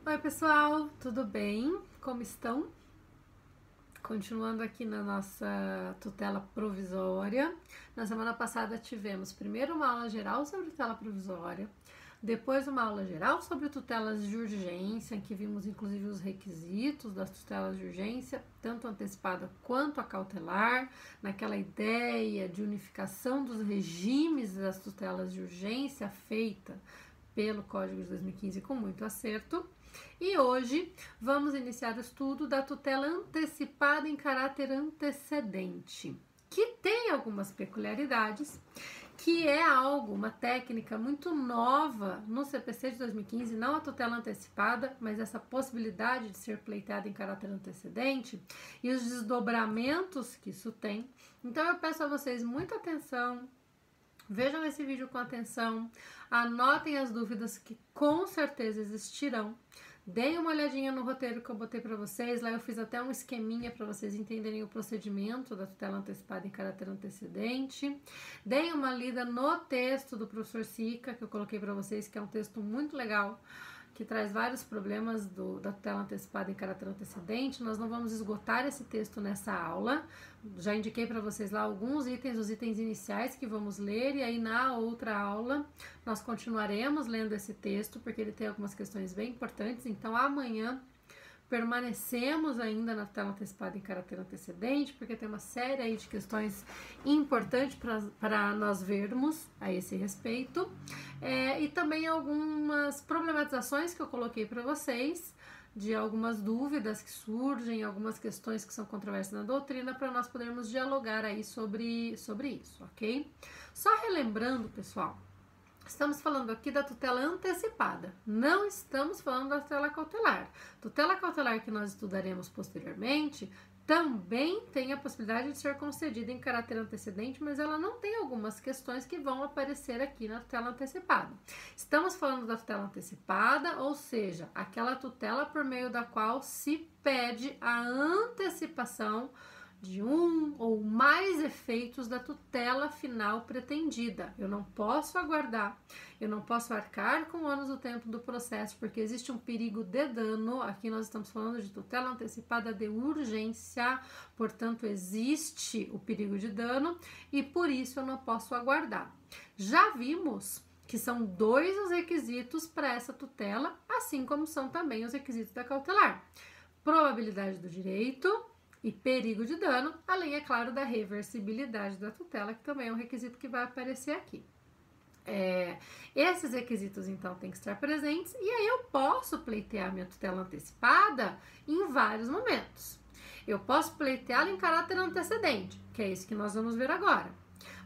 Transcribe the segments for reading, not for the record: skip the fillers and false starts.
Oi pessoal, tudo bem? Como estão? Continuando aqui na nossa tutela provisória. Na semana passada tivemos primeiro uma aula geral sobre tutela provisória, depois uma aula geral sobre tutelas de urgência, em que vimos inclusive os requisitos das tutelas de urgência, tanto antecipada quanto a cautelar, naquela ideia de unificação dos regimes das tutelas de urgência feita pelo Código de 2015 com muito acerto. E hoje vamos iniciar o estudo da tutela antecipada em caráter antecedente, que tem algumas peculiaridades, que é uma técnica muito nova no CPC de 2015, não a tutela antecipada, mas essa possibilidade de ser pleiteada em caráter antecedente e os desdobramentos que isso tem. Então eu peço a vocês muita atenção. Vejam esse vídeo com atenção, anotem as dúvidas que com certeza existirão. Deem uma olhadinha no roteiro que eu botei para vocês, lá eu fiz até um esqueminha para vocês entenderem o procedimento da tutela antecipada em caráter antecedente. Deem uma lida no texto do professor Sica, que eu coloquei para vocês, que é um texto muito legal, que traz vários problemas da tutela antecipada em caráter antecedente. Nós não vamos esgotar esse texto nessa aula. Já indiquei para vocês lá alguns itens, os itens iniciais que vamos ler, e aí na outra aula nós continuaremos lendo esse texto, porque ele tem algumas questões bem importantes. Então amanhã permanecemos ainda na tutela antecipada em caráter antecedente, porque tem uma série aí de questões importantes para nós vermos a esse respeito, e também algumas problematizações que eu coloquei para vocês, de algumas dúvidas que surgem, algumas questões que são controversas na doutrina, para nós podermos dialogar aí sobre isso, ok? Só relembrando, pessoal, estamos falando aqui da tutela antecipada, não estamos falando da tutela cautelar. Tutela cautelar que nós estudaremos posteriormente também tem a possibilidade de ser concedida em caráter antecedente, mas ela não tem algumas questões que vão aparecer aqui na tutela antecipada. Estamos falando da tutela antecipada, ou seja, aquela tutela por meio da qual se pede a antecipação de um ou mais efeitos da tutela final pretendida. Eu não posso aguardar, eu não posso arcar com o ônus do tempo do processo, porque existe um perigo de dano. Aqui nós estamos falando de tutela antecipada de urgência, portanto existe o perigo de dano e por isso eu não posso aguardar. Já vimos que são 2 os requisitos para essa tutela, assim como são também os requisitos da cautelar: probabilidade do direito e perigo de dano, além, é claro, da reversibilidade da tutela, que também é um requisito que vai aparecer aqui. Esses requisitos, então, têm que estar presentes, e aí eu posso pleitear minha tutela antecipada em vários momentos. Eu posso pleiteá-la em caráter antecedente, que é isso que nós vamos ver agora.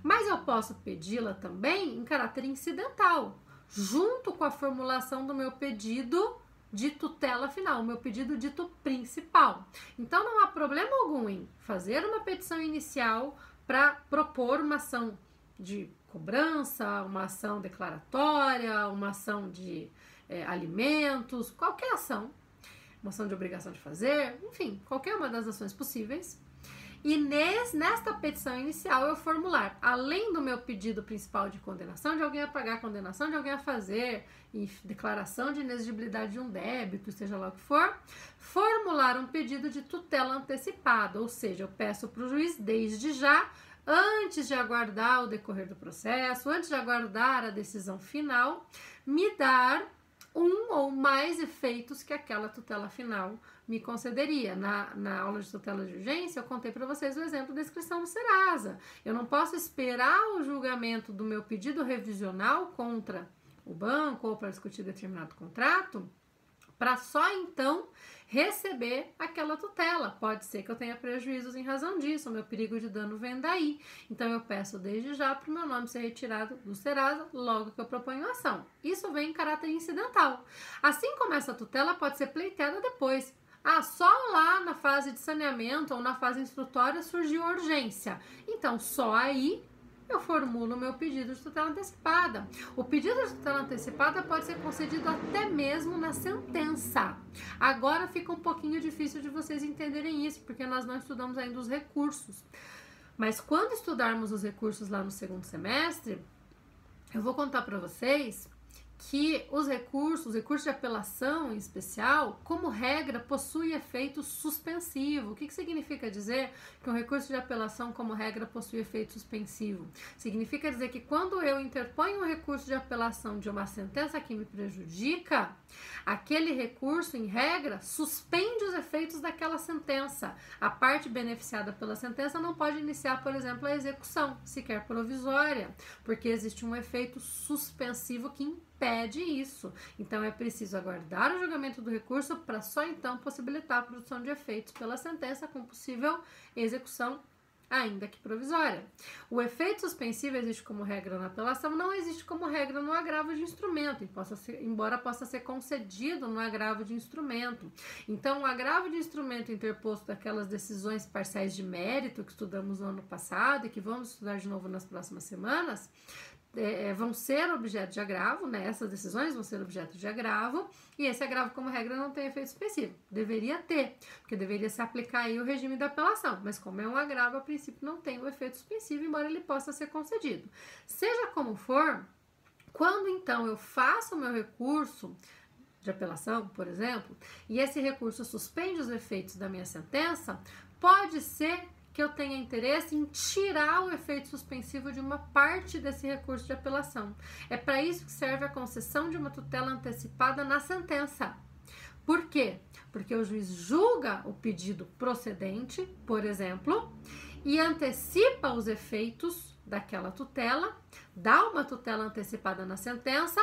Mas eu posso pedi-la também em caráter incidental, junto com a formulação do meu pedido de tutela final, o meu pedido dito principal. Então não há problema algum em fazer uma petição inicial para propor uma ação de cobrança, uma ação declaratória, uma ação de alimentos, qualquer ação, uma ação de obrigação de fazer, enfim, qualquer uma das ações possíveis. E nesta petição inicial eu formular, além do meu pedido principal de condenação, de alguém a pagar a condenação, de alguém a fazer, e declaração de inexigibilidade de um débito, seja lá o que for, formular um pedido de tutela antecipada, ou seja, eu peço para o juiz desde já, antes de aguardar o decorrer do processo, antes de aguardar a decisão final, me dar um ou mais efeitos que aquela tutela final me concederia. Na aula de tutela de urgência, eu contei para vocês o exemplo da inscrição no Serasa. Eu não posso esperar o julgamento do meu pedido revisional contra o banco ou para discutir determinado contrato para só então receber aquela tutela. Pode ser que eu tenha prejuízos em razão disso, o meu perigo de dano vem daí. Então eu peço desde já para o meu nome ser retirado do Serasa logo que eu proponho a ação. Isso vem em caráter incidental. Assim como essa tutela pode ser pleiteada depois. Só lá na fase de saneamento ou na fase instrutória surgiu a urgência. Então só aí eu formulo o meu pedido de tutela antecipada. O pedido de tutela antecipada pode ser concedido até mesmo na sentença. Agora fica um pouquinho difícil de vocês entenderem isso, porque nós não estudamos ainda os recursos. Mas quando estudarmos os recursos lá no segundo semestre, eu vou contar para vocês que os recursos de apelação em especial, como regra, possui efeito suspensivo. O que significa dizer que um recurso de apelação, como regra, possui efeito suspensivo? Significa dizer que quando eu interponho um recurso de apelação de uma sentença que me prejudica, aquele recurso, em regra, suspende os efeitos daquela sentença. A parte beneficiada pela sentença não pode iniciar, por exemplo, a execução, sequer provisória, porque existe um efeito suspensivo que impede isso. Então, é preciso aguardar o julgamento do recurso para só então possibilitar a produção de efeitos pela sentença com possível execução, ainda que provisória. O efeito suspensivo existe como regra na apelação, não existe como regra no agravo de instrumento, embora possa ser concedido no agravo de instrumento. Então, o agravo de instrumento interposto daquelas decisões parciais de mérito que estudamos no ano passado e que vamos estudar de novo nas próximas semanas, vão ser objeto de agravo, né? Essas decisões vão ser objeto de agravo, e esse agravo, como regra, não tem efeito suspensivo. Deveria ter, porque deveria se aplicar aí o regime da apelação, mas como é um agravo, a princípio não tem o efeito suspensivo, embora ele possa ser concedido. Seja como for, quando então eu faço o meu recurso de apelação, por exemplo, e esse recurso suspende os efeitos da minha sentença, pode ser que eu tenha interesse em tirar o efeito suspensivo de uma parte desse recurso de apelação. É para isso que serve a concessão de uma tutela antecipada na sentença. Por quê? Porque o juiz julga o pedido procedente, por exemplo, e antecipa os efeitos daquela tutela, dá uma tutela antecipada na sentença,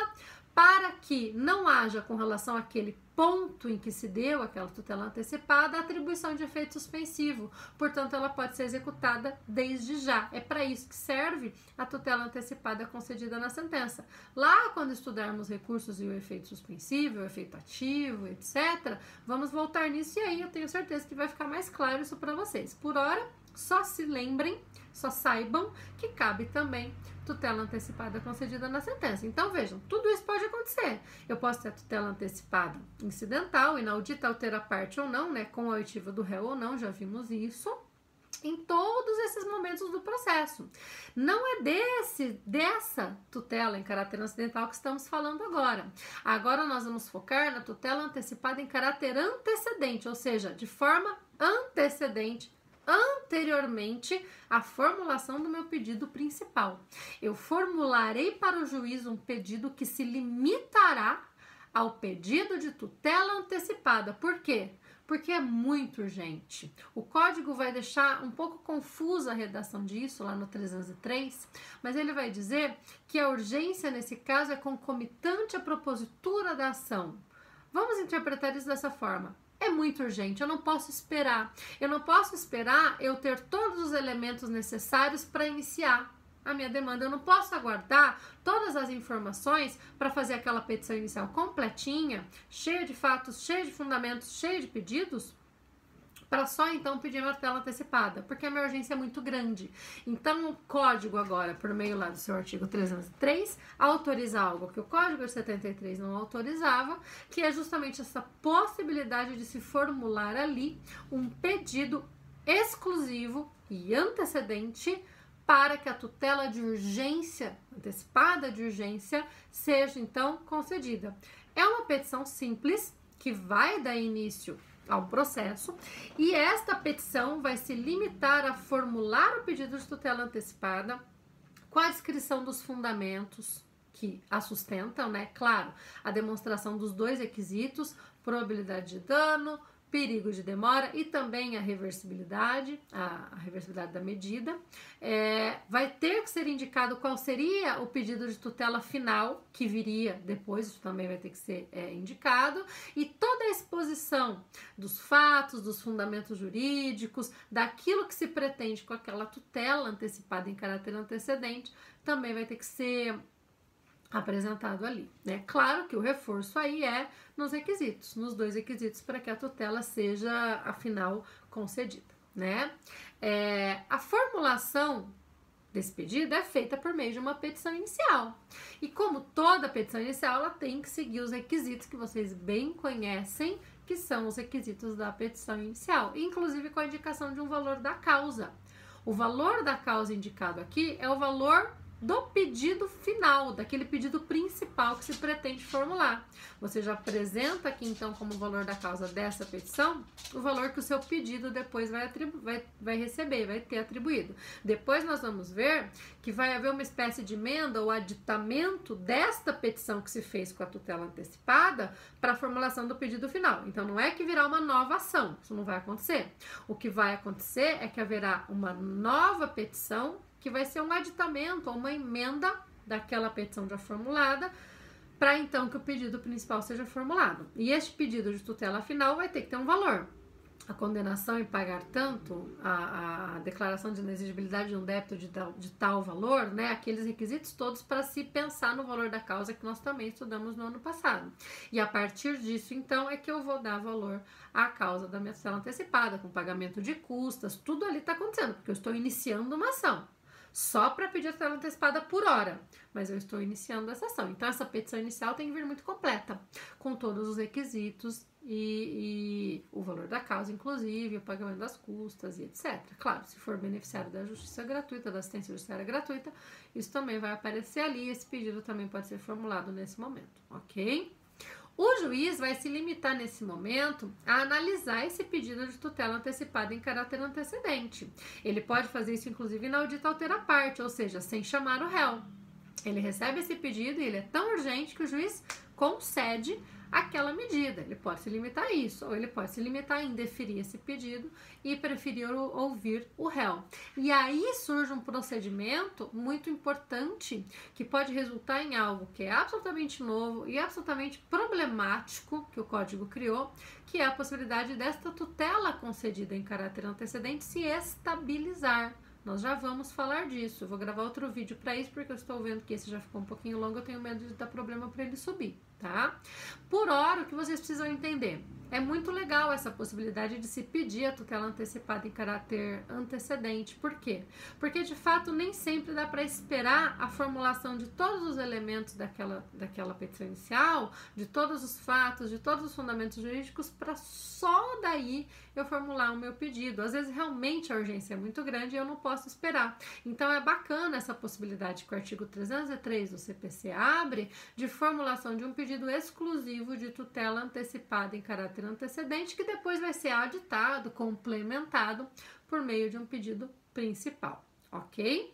para que não haja, com relação àquele ponto em que se deu aquela tutela antecipada, atribuição de efeito suspensivo. Portanto, ela pode ser executada desde já. É para isso que serve a tutela antecipada concedida na sentença. Lá, quando estudarmos recursos e o efeito suspensivo, o efeito ativo, etc., vamos voltar nisso, e aí eu tenho certeza que vai ficar mais claro isso para vocês. Por hora, só se lembrem, só saibam que cabe também tutela antecipada concedida na sentença. Então, vejam, tudo isso pode acontecer. Eu posso ter a tutela antecipada incidental, inaudita, altera parte ou não, né, com a oitiva do réu ou não, já vimos isso, em todos esses momentos do processo. Não é dessa tutela em caráter acidental que estamos falando agora. Agora nós vamos focar na tutela antecipada em caráter antecedente, ou seja, de forma antecedente, anteriormente à formulação do meu pedido principal. Eu formularei para o juiz um pedido que se limitará ao pedido de tutela antecipada. Por quê? Porque é muito urgente. O código vai deixar um pouco confusa a redação disso lá no 303, mas ele vai dizer que a urgência nesse caso é concomitante à propositura da ação. Vamos interpretar isso dessa forma. É muito urgente, eu não posso esperar. Eu não posso esperar eu ter todos os elementos necessários para iniciar a minha demanda. Eu não posso aguardar todas as informações para fazer aquela petição inicial completinha, cheia de fatos, cheia de fundamentos, cheia de pedidos, para só então pedir uma tutela antecipada, porque a minha urgência é muito grande. Então, o código agora, por meio lá do seu artigo 303, autoriza algo que o código de 73 não autorizava, que é justamente essa possibilidade de se formular ali um pedido exclusivo e antecedente para que a tutela de urgência, antecipada de urgência, seja então concedida. É uma petição simples que vai dar início ao processo, e esta petição vai se limitar a formular o pedido de tutela antecipada com a descrição dos fundamentos que a sustentam, né? Claro, a demonstração dos dois requisitos, probabilidade de dano, perigo de demora e também a reversibilidade da medida. Vai ter que ser indicado qual seria o pedido de tutela final que viria depois, isso também vai ter que ser indicado, e toda a exposição dos fatos, dos fundamentos jurídicos, daquilo que se pretende com aquela tutela antecipada em caráter antecedente, também vai ter que ser apresentado ali, né? Claro que o reforço aí é nos requisitos, nos dois requisitos para que a tutela seja, afinal, concedida, né? A formulação desse pedido é feita por meio de uma petição inicial. E como toda petição inicial, ela tem que seguir os requisitos que vocês bem conhecem, que são os requisitos da petição inicial, inclusive com a indicação de um valor da causa. O valor da causa indicado aqui é o valor do pedido final, daquele pedido principal que se pretende formular. Você já apresenta aqui, então, como valor da causa dessa petição, o valor que o seu pedido depois vai receber, vai ter atribuído. Depois nós vamos ver que vai haver uma espécie de emenda ou aditamento desta petição que se fez com a tutela antecipada para a formulação do pedido final. Então, não é que virá uma nova ação, isso não vai acontecer. O que vai acontecer é que haverá uma nova petição que vai ser um aditamento ou uma emenda daquela petição já formulada, para então que o pedido principal seja formulado. E este pedido de tutela final vai ter que ter um valor. A condenação em pagar tanto, a declaração de inexigibilidade de um débito de tal valor, né, aqueles requisitos todos para se pensar no valor da causa que nós também estudamos no ano passado. E a partir disso, então, é que eu vou dar valor à causa da minha tutela antecipada, com pagamento de custas, tudo ali está acontecendo, porque eu estou iniciando uma ação. Só para pedir a tutela antecipada por hora, mas eu estou iniciando essa ação. Então, essa petição inicial tem que vir muito completa, com todos os requisitos e o valor da causa, inclusive, o pagamento das custas e etc. Claro, se for beneficiário da justiça gratuita, da assistência judiciária gratuita, isso também vai aparecer ali. Esse pedido também pode ser formulado nesse momento, ok? O juiz vai se limitar nesse momento a analisar esse pedido de tutela antecipada em caráter antecedente. Ele pode fazer isso, inclusive, na audita altera parte, ou seja, sem chamar o réu. Ele recebe esse pedido e ele é tão urgente que o juiz concede aquela medida. Ele pode se limitar a isso, ou ele pode se limitar a indeferir esse pedido e preferir ouvir o réu. E aí surge um procedimento muito importante que pode resultar em algo que é absolutamente novo e absolutamente problemático que o Código criou, que é a possibilidade desta tutela concedida em caráter antecedente se estabilizar. Nós já vamos falar disso. Eu vou gravar outro vídeo para isso, porque eu estou vendo que esse já ficou um pouquinho longo, eu tenho medo de dar problema para ele subir, tá? Por hora, o que vocês precisam entender? É muito legal essa possibilidade de se pedir a tutela antecipada em caráter antecedente. Por quê? Porque, de fato, nem sempre dá para esperar a formulação de todos os elementos daquela petição inicial, de todos os fatos, de todos os fundamentos jurídicos, para só daí eu formular o meu pedido. Às vezes, realmente, a urgência é muito grande e eu não posso esperar. Então, é bacana essa possibilidade que o artigo 303 do CPC abre de formulação de um pedido exclusivo de tutela antecipada em caráter antecedente, que depois vai ser aditado, complementado por meio de um pedido principal, ok?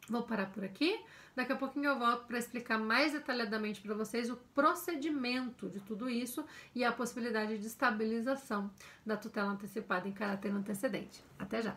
Vou parar por aqui. Daqui a pouquinho eu volto para explicar mais detalhadamente para vocês o procedimento de tudo isso e a possibilidade de estabilização da tutela antecipada em caráter antecedente. Até já!